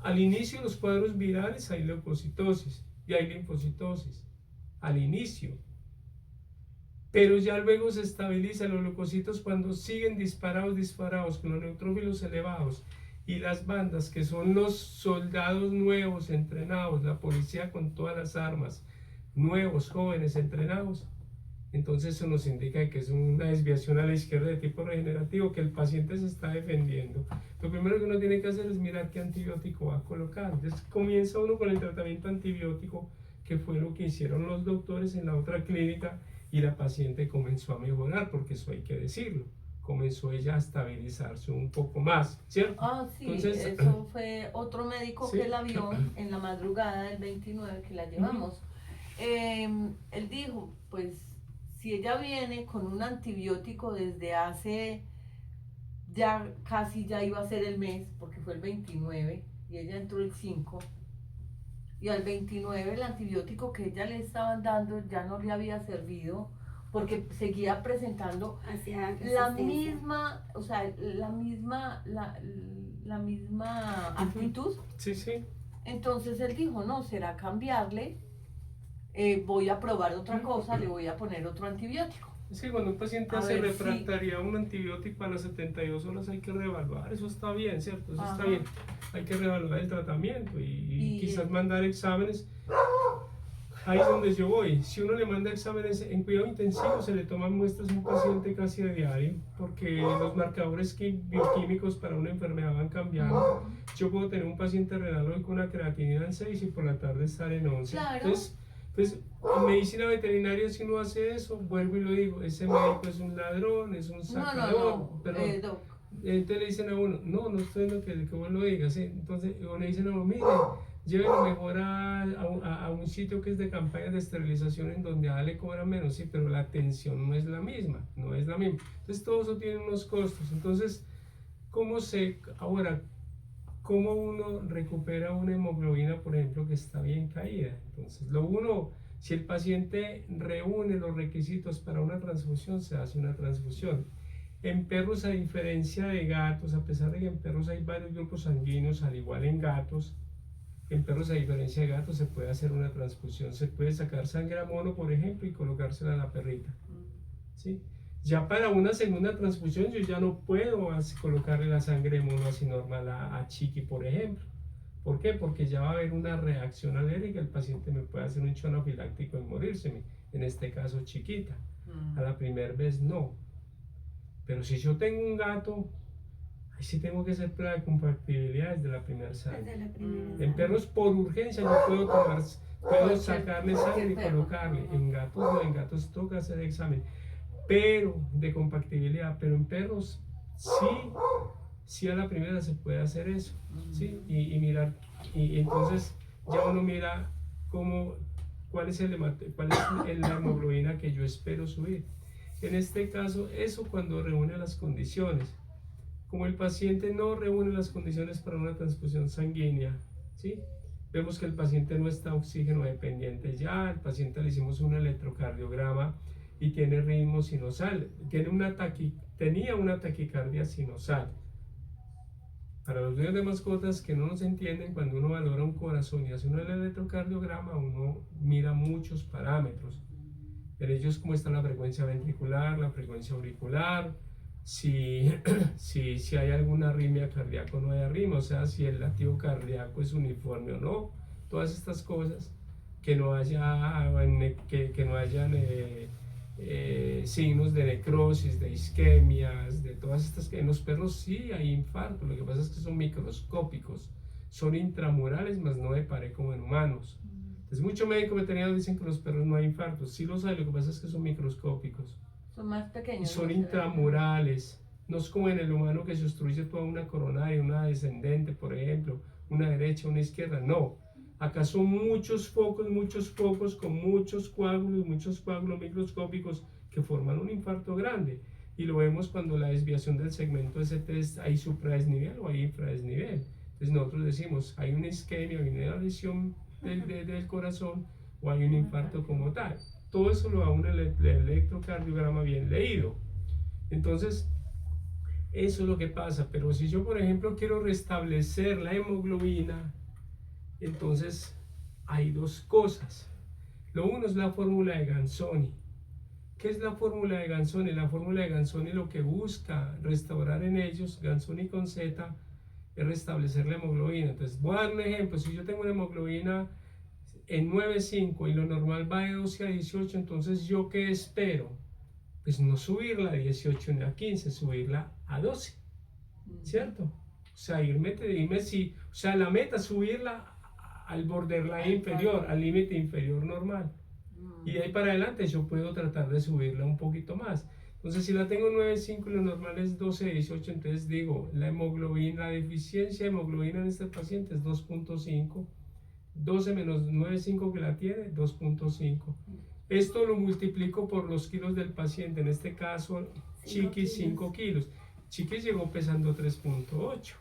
Al inicio de los cuadros virales hay leucocitosis y hay linfocitosis, al inicio, pero ya luego se estabilizan los leucocitos cuando siguen disparados con los neutrófilos elevados, y las bandas, que son los soldados nuevos entrenados, la policía con todas las armas, nuevos, jóvenes, entrenados. Entonces eso nos indica que es una desviación a la izquierda de tipo regenerativo, que el paciente se está defendiendo. Lo primero que uno tiene que hacer es mirar qué antibiótico va a colocar. Entonces comienza uno con el tratamiento antibiótico, que fue lo que hicieron los doctores en la otra clínica, y la paciente comenzó a mejorar, porque eso hay que decirlo. comenzó ella a estabilizarse un poco más, ¿cierto? Ah, sí, Entonces, eso fue otro médico sí. que la vio en la madrugada del 29 que la llevamos. Él dijo, pues, si ella viene con un antibiótico desde hace, ya casi ya iba a ser el mes, porque fue el 29 y ella entró el 5, y al 29 el antibiótico que ella le estaban dando ya no le había servido porque seguía presentando Hacia la resistencia. misma, o sea, la misma actitud. Sí, sí. Entonces él dijo, no, será cambiarle, voy a probar otra cosa, le voy a poner otro antibiótico. Es que cuando un paciente A hace ver, sí. refractaria a un antibiótico a las 72 horas hay que reevaluar, eso está bien, ¿cierto? Eso está Ajá. bien. Hay que reevaluar el tratamiento y quizás mandar exámenes. Ahí es donde yo voy. Si uno le manda exámenes en cuidado intensivo, se le toman muestras a un paciente casi a diario, porque los marcadores bioquímicos para una enfermedad van cambiando. Yo puedo tener un paciente renal hoy con una creatinina en 6 y por la tarde estar en 11. Claro. Entonces, pues, en medicina veterinaria, si uno hace eso, vuelvo y lo digo, ese médico es un ladrón, es un sacador, perdón. Doc. Entonces le dicen a uno, no estoy viendo que vos lo digas, ¿sí? Entonces o le dicen a uno, mire, llévelo mejor a un sitio que es de campañas de esterilización en donde a le cobran menos, sí, pero la atención no es la misma, no es la misma. Entonces todo eso tiene unos costos. Entonces, ahora, ¿cómo uno recupera una hemoglobina, por ejemplo, que está bien caída? Entonces, si el paciente reúne los requisitos para una transfusión, se hace una transfusión. En perros, a diferencia de gatos, a pesar de que en perros hay varios grupos sanguíneos, al igual en gatos, en perros, a diferencia de gatos, se puede hacer una transfusión. Se puede sacar sangre a mono, por ejemplo, y colocársela a la perrita, ¿sí? Ya para una segunda transfusión yo ya no puedo colocarle la sangre de mono así normal a Chiqui, por ejemplo. ¿Por qué? Porque ya va a haber una reacción alérgica, el paciente me puede hacer un hecho anafiláctico y morirse, en este caso Chiquita. A la primera vez no. Pero si yo tengo un gato, ahí sí tengo que hacer prueba de compatibilidad desde la primera sangre. Desde la primera En sangre. perros por urgencia yo puedo sacarle sangre y colocarle. En gatos no, en gatos toca hacer examen. Pero de compatibilidad, pero en perros sí a la primera se puede hacer eso, ¿sí? Y mirar, y entonces ya uno mira cuál es la hemoglobina que yo espero subir. En este caso, eso cuando reúne las condiciones. Como el paciente no reúne las condiciones para una transfusión sanguínea, ¿sí? Vemos que el paciente no está oxígeno dependiente ya, el paciente le hicimos un electrocardiograma y tiene ritmo sinusal, tenía una taquicardia sinusal. Para los dueños de mascotas que no nos entienden, cuando uno valora un corazón y hace un electrocardiograma, uno mira muchos parámetros. En ellos, cómo está la frecuencia ventricular, la frecuencia auricular, si hay alguna arritmia cardíaca o no hay arritmia, o sea, si el latido cardíaco es uniforme o no, todas estas cosas, que no hayan signos de necrosis, de isquemias, de todas estas. En los perros sí hay infarto, lo que pasa es que son microscópicos, son intramurales, mas no de pared como en humanos. Entonces muchos médicos veterinarios dicen que los perros no hay infartos, sí los hay, lo que pasa es que son microscópicos. Son más pequeños. Y son ¿no? intramurales, no es como en el humano que se obstruye toda una coronaria, una descendente, por ejemplo, una derecha, una izquierda, no. Acá son muchos focos con muchos coágulos microscópicos que forman un infarto grande. Y lo vemos cuando la desviación del segmento ST hay supradesnivel o hay infradesnivel. Entonces nosotros decimos, hay una isquemia, hay una lesión del corazón o hay un infarto como tal. Todo eso lo da un electrocardiograma bien leído. Entonces, eso es lo que pasa. Pero si yo, por ejemplo, quiero restablecer la hemoglobina, entonces hay dos cosas. Lo uno es la fórmula de Ganzoni. ¿Qué es la fórmula de Ganzoni? La fórmula de Ganzoni lo que busca restaurar en ellos, Ganzoni con Z, es restablecer la hemoglobina. Entonces, voy a dar un ejemplo. Si yo tengo una hemoglobina en 9,5 y lo normal va de 12 a 18, entonces ¿yo qué espero? Pues no subirla a 18 ni a 15, subirla a 12, ¿cierto? O sea, o sea, la meta es subirla al borderline inferior, al límite inferior normal. Y de ahí para adelante yo puedo tratar de subirla un poquito más. Entonces, si la tengo 9,5 y lo normal es 12,18, entonces digo, la hemoglobina, la deficiencia de hemoglobina en este paciente es 2,5. 12 menos 9,5 que la tiene, 2,5. Esto lo multiplico por los kilos del paciente, en este caso, Chiquis 5 kilos. Chiquis llegó pesando 3,8,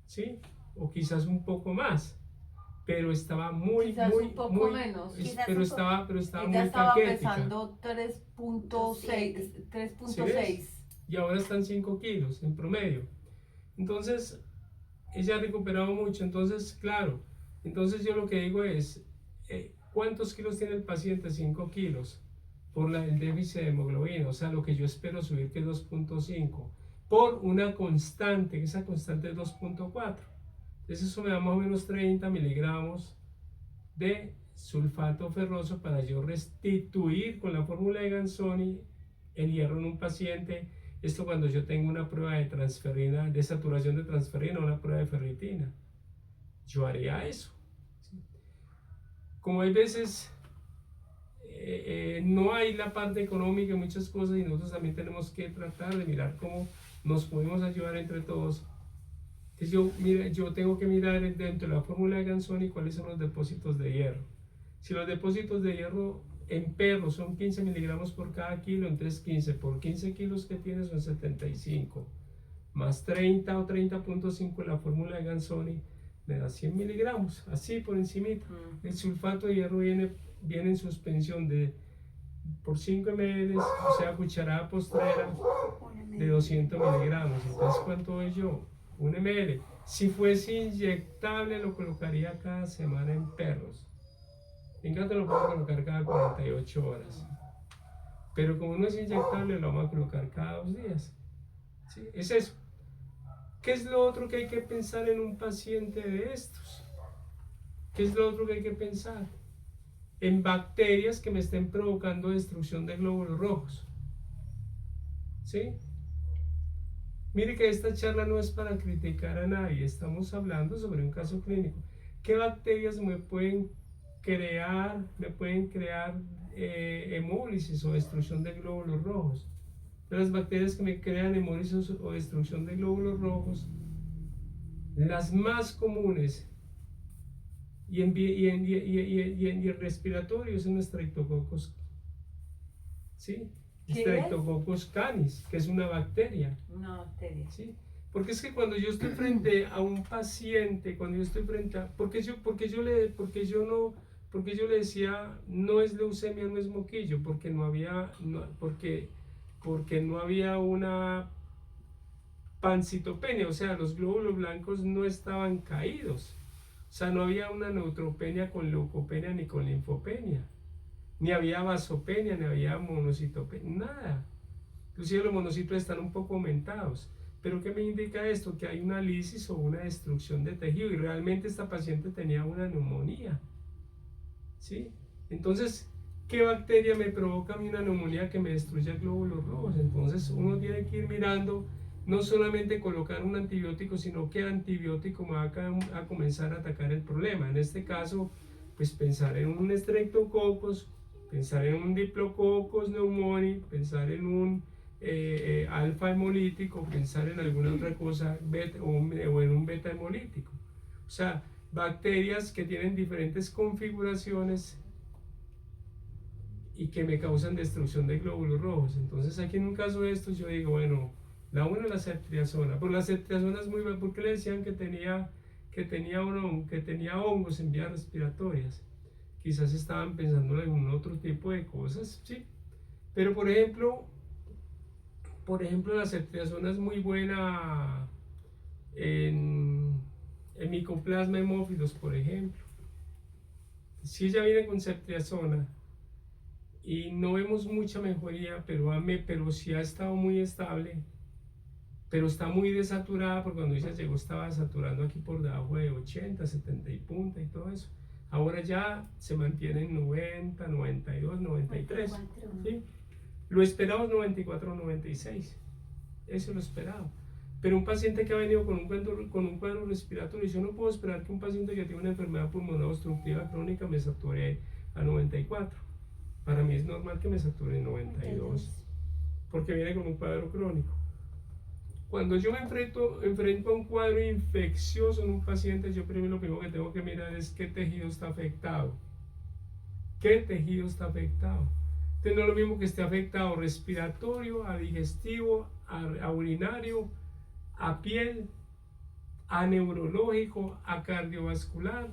¿sí? O quizás un poco más, pero estaba Quizás muy, un poco muy, menos. pero estaba Ella muy estaba caquética. pesando 3,6. 3,6. Y ahora están 5 kilos en promedio. Entonces, ella ha recuperado mucho. Entonces, claro, entonces yo lo que digo es, ¿cuántos kilos tiene el paciente? 5 kilos por el déficit de hemoglobina, o sea, lo que yo espero subir que es 2,5, por una constante, esa constante es 2,4. Entonces eso me da más o menos 30 miligramos de sulfato ferroso para yo restituir con la fórmula de Ganzoni el hierro en un paciente. Esto cuando yo tengo una prueba de transferrina, de saturación de transferrina, una prueba de ferritina, yo haría eso. Como hay veces no hay la parte económica y muchas cosas, y nosotros también tenemos que tratar de mirar cómo nos podemos ayudar entre todos. Entonces yo tengo que mirar dentro de la fórmula de Ganzoni cuáles son los depósitos de hierro. Si los depósitos de hierro en perros son 15 miligramos por cada kilo, entonces 15 por 15 kilos que tiene son 75, más 30 o 30,5 la fórmula de Ganzoni me da 100 miligramos, así por encimita. El sulfato de hierro viene en suspensión por 5 ml, o sea, cucharada postrera de 200 miligramos. Entonces, ¿cuánto doy yo? 1 ml. Si fuese inyectable, lo colocaría cada semana en perros. En gato lo puedo colocar cada 48 horas. Pero como no es inyectable, lo vamos a colocar cada 2 días. ¿Sí? Es eso. ¿Qué es lo otro que hay que pensar en un paciente de estos? ¿Qué es lo otro que hay que pensar? En bacterias que me estén provocando destrucción de glóbulos rojos. ¿Sí? Mire que esta charla no es para criticar a nadie, estamos hablando sobre un caso clínico. ¿Qué bacterias me pueden crear hemólisis o destrucción de glóbulos rojos? De las bacterias que me crean hemólisis o destrucción de glóbulos rojos, las más comunes y en respiratorios son Streptococcus, ¿sí? Streptococcus canis, que es una bacteria. Una bacteria. ¿Sí? Porque es que cuando yo estoy frente a un paciente, cuando yo estoy frente a... porque yo le decía, no es leucemia, no es moquillo, porque no había una pancitopenia, o sea, los glóbulos blancos no estaban caídos. O sea, no había una neutropenia con leucopenia ni con linfopenia. Ni había vasopenia, ni había monocitopenia, nada. Inclusive los monocitos están un poco aumentados. ¿Pero qué me indica esto? Que hay una lisis o una destrucción de tejido, y realmente esta paciente tenía una neumonía. ¿Sí? Entonces, ¿qué bacteria me provoca a mí una neumonía que me destruya glóbulos rojos? Entonces uno tiene que ir mirando, no solamente colocar un antibiótico, sino qué antibiótico me va a comenzar a atacar el problema. En este caso, pues pensar en un Streptococcus, pensar en un Diplococcus pneumoniae, pensar en un alfa hemolítico, pensar en alguna otra cosa o en un beta hemolítico. O sea, bacterias que tienen diferentes configuraciones y que me causan destrucción de glóbulos rojos. Entonces aquí en un caso de estos yo digo, bueno, la buena es la ceftriaxona. Pero la ceftriaxona es muy buena porque le decían que tenía hongos en vías respiratorias. Quizás estaban pensando en algún otro tipo de cosas, sí. Pero por ejemplo la ceftriaxona es muy buena en Mycoplasma hemófilos, por ejemplo. Si ella viene con ceftriaxona y no vemos mucha mejoría, pero sí ha estado muy estable, pero está muy desaturada, porque cuando ella llegó estaba saturando aquí por debajo de 80, 70 y punta y todo eso. Ahora ya se mantiene en 90, 92, 93. 94. ¿Sí? Lo esperado es 94, 96. Eso lo esperado. Pero un paciente que ha venido con un cuadro respiratorio, yo no puedo esperar que un paciente que tiene una enfermedad pulmonar obstructiva crónica me sature a 94. Para mí es normal que me sature en 92. porque viene con un cuadro crónico. Cuando yo me enfrento a un cuadro infeccioso en un paciente, yo primero lo primero que tengo que mirar es qué tejido está afectado. ¿Qué tejido está afectado? Entonces no es lo mismo que esté afectado respiratorio, a digestivo, a urinario, a piel, a neurológico, a cardiovascular,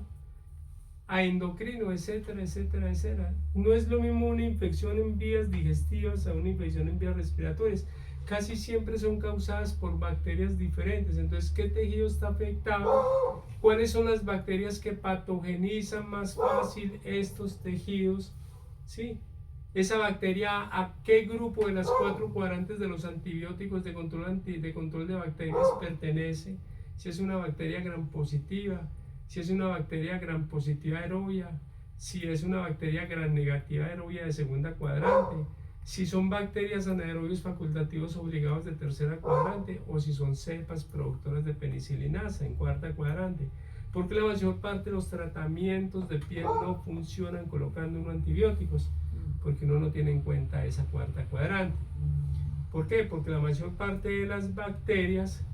a endocrino, etcétera, etcétera, etcétera. No es lo mismo una infección en vías digestivas a una infección en vías respiratorias. Casi siempre son causadas por bacterias diferentes. Entonces, ¿qué tejido está afectado? ¿Cuáles son las bacterias que patogenizan más fácil estos tejidos? ¿Sí? Esa bacteria, ¿a qué grupo de las 4 cuadrantes de los antibióticos de control de bacterias pertenece? Si es una bacteria gram positiva, si es una bacteria gram positiva aerobia, si es una bacteria gram negativa aerobia de segunda cuadrante, si son bacterias anaerobios facultativos obligados de tercera cuadrante, o si son cepas productoras de penicilinasa en cuarta cuadrante. Porque la mayor parte de los tratamientos de piel no funcionan colocando unos antibióticos, porque uno no tiene en cuenta esa cuarta cuadrante. ¿Por qué? Porque la mayor parte de las bacterias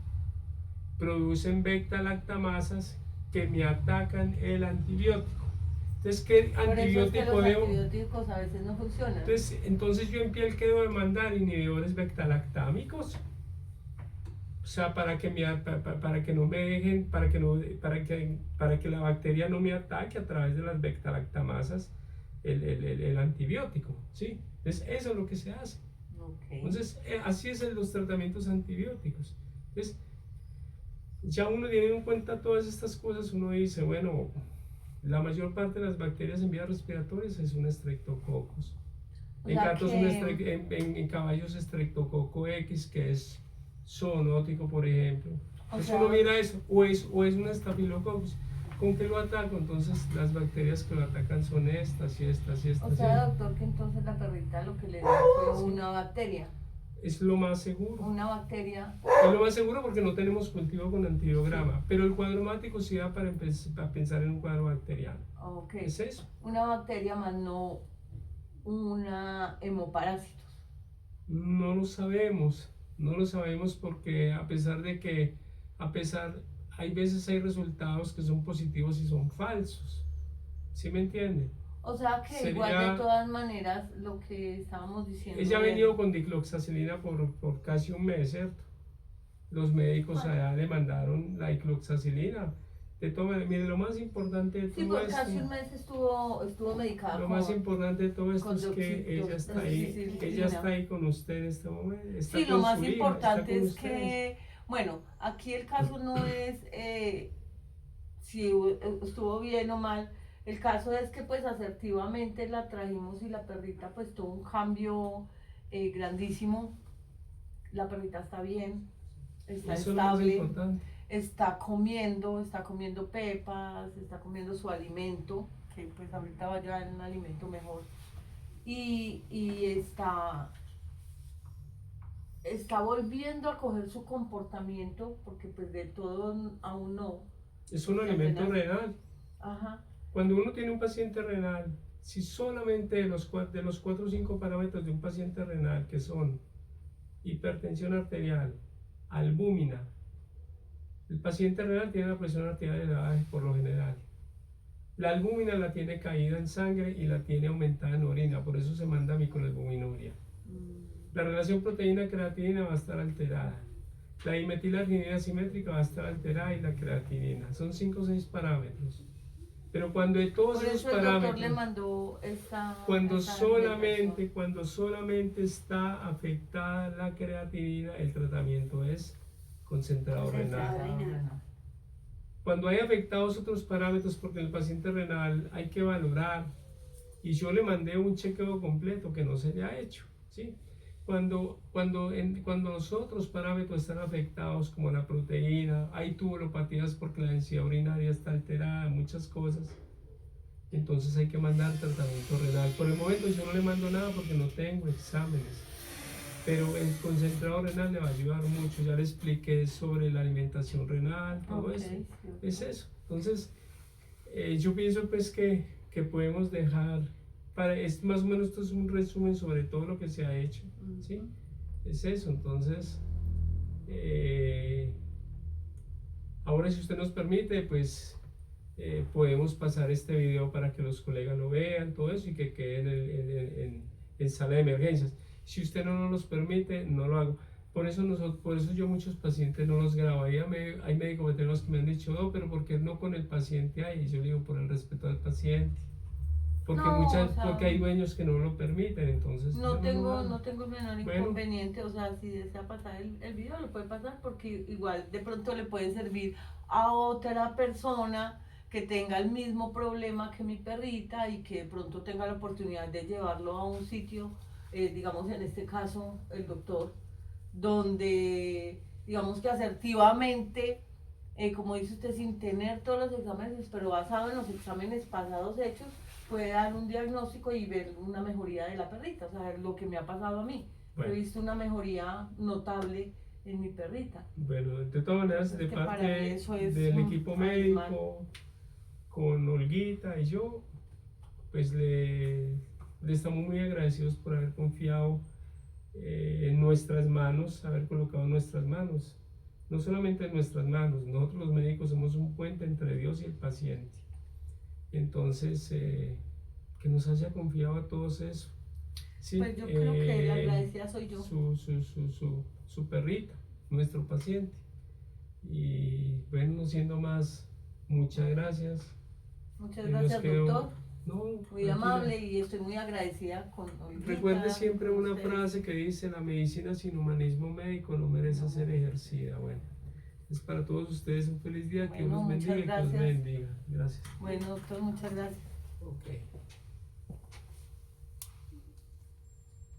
producen beta-lactamasas que me atacan el antibiótico. Entonces, ¿qué antibiótico los debo? antibióticos a veces no funcionan. Entonces yo en piel, ¿qué debo de mandar? Inhibidores beta-lactámicos. O sea, para que no me dejen, para que la bacteria no me ataque a través de las beta-lactamasas el antibiótico, ¿sí? Entonces, eso es lo que se hace. Okay. Entonces, así es en los tratamientos antibióticos. Entonces, ya uno teniendo en cuenta todas estas cosas, uno dice, bueno, la mayor parte de las bacterias en vías respiratorias es un Streptococcus. En gatos, en caballos, Streptococcus X, que es zoonótico, por ejemplo. Entonces uno mira eso, o es un Staphylococcus. ¿Con qué lo ataco? Entonces las bacterias que lo atacan son estas y estas y estas. O sea, doctor, que entonces la perrita lo que le dio fue una bacteria. Es lo más seguro. Una bacteria. Es lo más seguro porque no tenemos cultivo con antibiograma, pero el cuadro hemático sí da para pensar en un cuadro bacteriano. Okay. Es eso. Una bacteria más no una hemoparásitos. No lo sabemos porque a pesar de que, hay veces hay resultados que son positivos y son falsos. ¿Sí me entiende? O sea que igual de todas maneras lo que estábamos diciendo. Ella ha venido con dicloxacilina por casi un mes, ¿cierto? Los médicos allá le mandaron la dicloxacilina. Mire, lo más importante de todo esto. Sí, por casi un mes estuvo medicada. Lo más importante de todo esto es que ella está ahí. Ella está ahí con usted en este momento. Sí, lo más importante es que, bueno, aquí el caso no es si estuvo bien o mal. El caso es que pues asertivamente la trajimos y la perrita pues tuvo un cambio grandísimo. La perrita está bien, está estable, está comiendo pepas, está comiendo su alimento, que pues ahorita va a llevar un alimento mejor. Y está volviendo a coger su comportamiento, porque pues de todo aún no. Es un alimento renal. Ajá. Cuando uno tiene un paciente renal, si solamente de los 4 o 5 parámetros de un paciente renal, que son hipertensión arterial, albúmina, el paciente renal tiene la presión arterial elevada por lo general. La albúmina la tiene caída en sangre y la tiene aumentada en orina, por eso se manda microalbuminuria. La relación proteína-creatinina va a estar alterada. La dimetilarginina asimétrica va a estar alterada y la creatinina. Son 5 o 6 parámetros. Pero cuando de todos esos parámetros, le mandó cuando solamente está afectada la creatinina, el tratamiento es concentrado renal. Cuando hay afectados otros parámetros, porque el paciente renal hay que valorar, y yo le mandé un chequeo completo que no se le ha hecho, ¿sí? Cuando los otros parámetros están afectados, como la proteína, hay tubulopatías porque la densidad urinaria está alterada, muchas cosas, entonces hay que mandar tratamiento renal. Por el momento yo no le mando nada porque no tengo exámenes, pero el concentrado renal le va a ayudar mucho. Ya le expliqué sobre la alimentación renal, todo eso. Es eso. Entonces, yo pienso pues que podemos dejar, más o menos esto es un resumen sobre todo lo que se ha hecho, ¿sí? es eso. Entonces, ahora si usted nos permite, pues podemos pasar este video para que los colegas lo vean, todo eso, y que quede en sala de emergencias. Si usted no nos los permite, no lo hago. Por eso yo muchos pacientes no los grabo. Hay médicos veterinarios que me han dicho, no, pero ¿por qué no con el paciente ahí? Y yo digo, por el respeto al paciente. Porque, No, porque hay dueños que no lo permiten, entonces no yo tengo, hago. no tengo el menor Bueno. inconveniente, o sea, si desea pasar el video lo puede pasar porque igual de pronto le puede servir a otra persona que tenga el mismo problema que mi perrita y que de pronto tenga la oportunidad de llevarlo a un sitio, digamos en este caso el doctor, donde digamos que asertivamente, como dice usted, sin tener todos los exámenes, pero basado en los exámenes pasados hechos, puede dar un diagnóstico y ver una mejoría de la perrita, o sea, lo que me ha pasado a mí. Bueno. He visto una mejoría notable en mi perrita. Bueno, de todas maneras, de parte del equipo médico, con Olguita y yo, pues le estamos muy agradecidos por haber confiado en nuestras manos, haber colocado en nuestras manos, no solamente en nuestras manos, nosotros los médicos somos un puente entre Dios y el paciente. Entonces, que nos haya confiado a todos eso. Sí, pues yo creo que la agradecida soy yo. Su perrita, nuestro paciente. Y bueno, no siendo más, muchas gracias. Muchas gracias, doctor. No, muy tranquila. Amable, y estoy muy agradecida con Olguita. Recuerde siempre con una ustedes. frase que dice: la medicina sin humanismo médico no merece ser ejercida. Bueno, es para todos ustedes un feliz día, que Dios Bueno, los bendiga y muchas que Dios gracias. bendiga. Gracias. Bueno, doctor, muchas gracias. Okay.